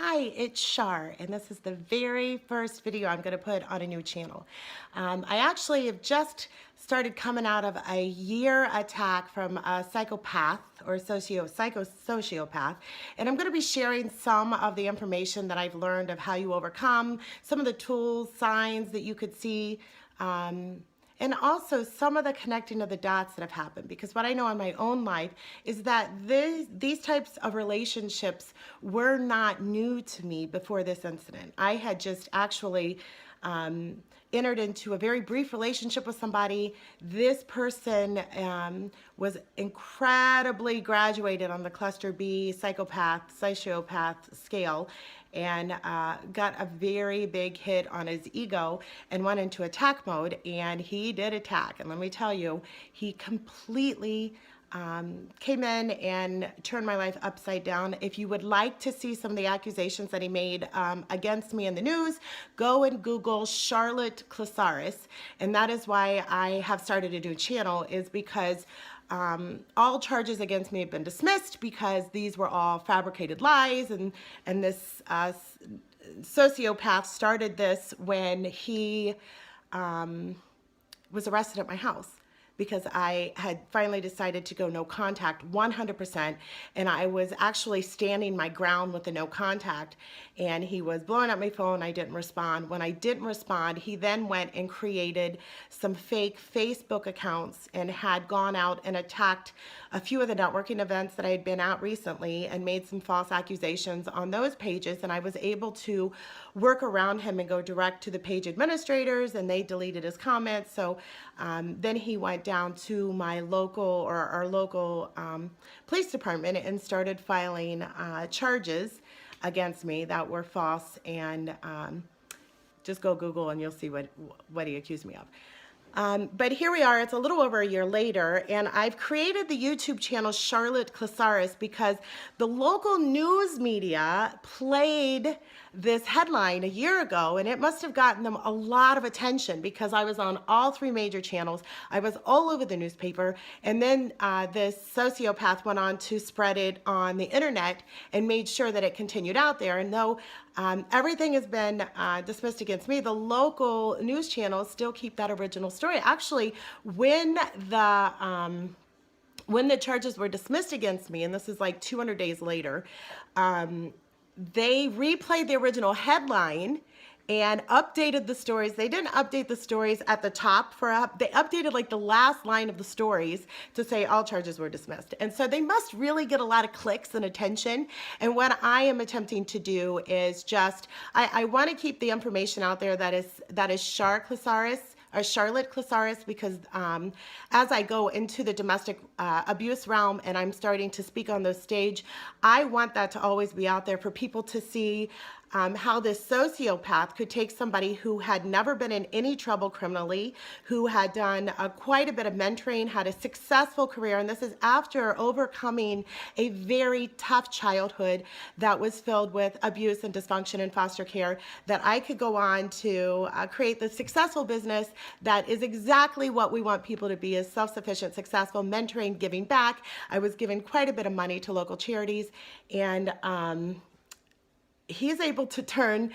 Hi, it's Shar, and this is the very first video I'm going to put on a new channel. I actually have just started coming out of a year attack from a psychopath or sociopath, and I'm going to be sharing some of the information that I've learned of how you overcome, some of the tools, signs that you could see, and also some of the connecting of the dots that have happened, because what I know in my own life is that these types of relationships were not new to me before this incident. I had just actually entered into a very brief relationship with somebody. This person was incredibly graduated on the cluster B sociopath scale, and got a very big hit on his ego and went into attack mode, and he did attack. And let me tell you, he completely came in and turned my life upside down. If you would like to see some of the accusations that he made against me in the news, go and Google Charlotte Clasaris. And that is why I have started a new channel, is because all charges against me have been dismissed because these were all fabricated lies, and this sociopath started this when he was arrested at my house, because I had finally decided to go no contact 100%, and I was actually standing my ground with the no contact, and he was blowing up my phone. I didn't respond. When I didn't respond, he then went and created some fake Facebook accounts and had gone out and attacked a few of the networking events that I had been at recently and made some false accusations on those pages, and I was able to work around him and go direct to the page administrators, and they deleted his comments. So then he went down to my local, or our local police department, and started filing charges against me that were false. And just go Google and you'll see what he accused me of. But here we are, it's a little over a year later, and I've created the YouTube channel Charlotte Clasaris because the local news media played this headline a year ago, and it must have gotten them a lot of attention because I was on all three major channels. I was all over the newspaper, and then this sociopath went on to spread it on the internet and made sure that it continued out there. And though everything has been dismissed against me, the local news channels still keep that original story. Actually, when the charges were dismissed against me, and this is like 200 days later, they replayed the original headline and updated the stories. They didn't update the stories at the top they updated like the last line of the stories to say all charges were dismissed. And so they must really get a lot of clicks and attention. And what I am attempting to do is just, I want to keep the information out there that is Charlotte Clasaris, because as I go into the domestic abuse realm and I'm starting to speak on the stage, I want that to always be out there for people to see how this sociopath could take somebody who had never been in any trouble criminally, who had done quite a bit of mentoring, had a successful career, and this is after overcoming a very tough childhood that was filled with abuse and dysfunction in foster care, that I could go on to create the successful business that is exactly what we want people to be, is self-sufficient, successful, mentoring, giving back. I was giving quite a bit of money to local charities, and he's able to turn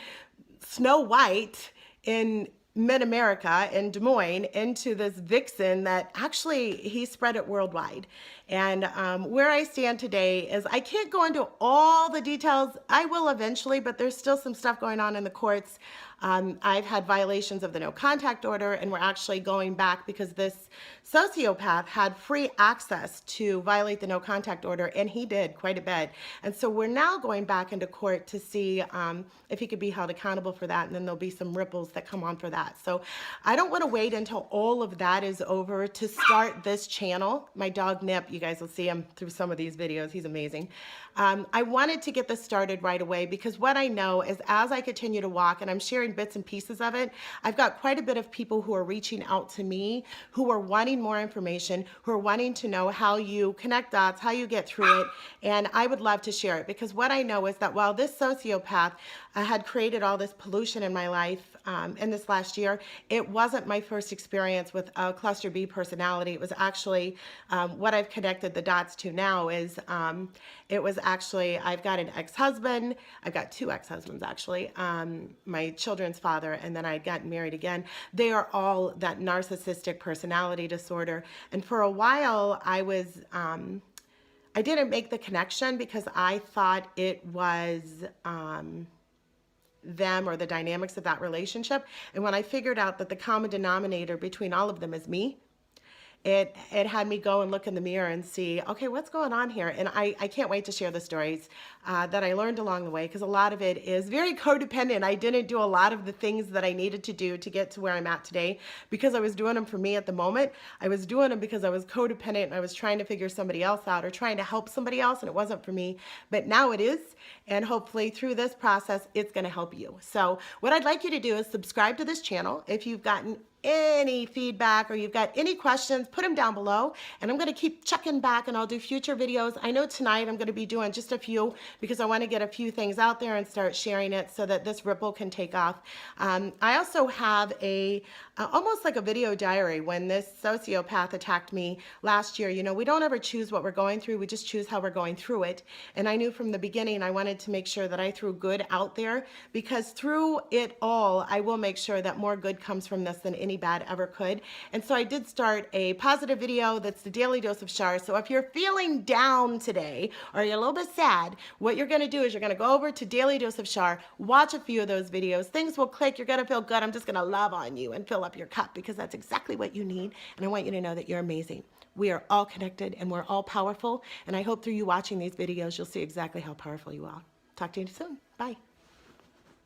Snow White in mid-America in Des Moines into this vixen that actually he spread it worldwide. And where I stand today is I can't go into all the details. I will eventually, but there's still some stuff going on in the courts. I've had violations of the no contact order, and we're actually going back because this sociopath had free access to violate the no contact order, and he did quite a bit. And so we're now going back into court to see if he could be held accountable for that, and then there'll be some ripples that come on for that. So I don't want to wait until all of that is over to start this channel. My dog Nip, you guys will see him through some of these videos. He's amazing. I wanted to get this started right away because what I know is as I continue to walk, and I'm sharing sharing bits and pieces of it. I've got quite a bit of people who are reaching out to me who are wanting more information, who are wanting to know how you connect dots, how you get through it, and I would love to share it, because what I know is that while this sociopath had created all this pollution in my life in this last year, it wasn't my first experience with a cluster B personality. It was actually what I've connected the dots to now is it was actually, I've got an ex-husband, I've got two ex-husbands actually, my children's father, and then I had gotten married again. They are all that narcissistic personality disorder. And for a while I didn't make the connection because I thought it was them or the dynamics of that relationship. And when I figured out that the common denominator between all of them is me, it had me go and look in the mirror and see, okay, what's going on here? And I can't wait to share the stories that I learned along the way, because a lot of it is very codependent. I didn't do a lot of the things that I needed to do to get to where I'm at today because I was doing them for me at the moment. I was doing them because I was codependent and I was trying to figure somebody else out or trying to help somebody else, and it wasn't for me. But now it is, and hopefully through this process, it's going to help you. So what I'd like you to do is subscribe to this channel. If you've gotten any feedback or you've got any questions, put them down below, and I'm going to keep checking back, and I'll do future videos. I know tonight I'm going to be doing just a few because I want to get a few things out there and start sharing it so that this ripple can take off. I also have almost like a video diary. When this sociopath attacked me last year, you know, we don't ever choose what we're going through, we just choose how we're going through it. And I knew from the beginning I wanted to make sure that I threw good out there, because through it all I will make sure that more good comes from this than any bad ever could. And so I did start a positive video that's the Daily Dose of Shar. So if you're feeling down today or you're a little bit sad, what you're going to do is you're going to go over to Daily Dose of Shar, watch a few of those videos, things will click, you're going to feel good. I'm just going to love on you and fill up your cup, because that's exactly what you need. And I want you to know that you're amazing. We are all connected and we're all powerful. And I hope through you watching these videos, you'll see exactly how powerful you are. Talk to you soon. Bye.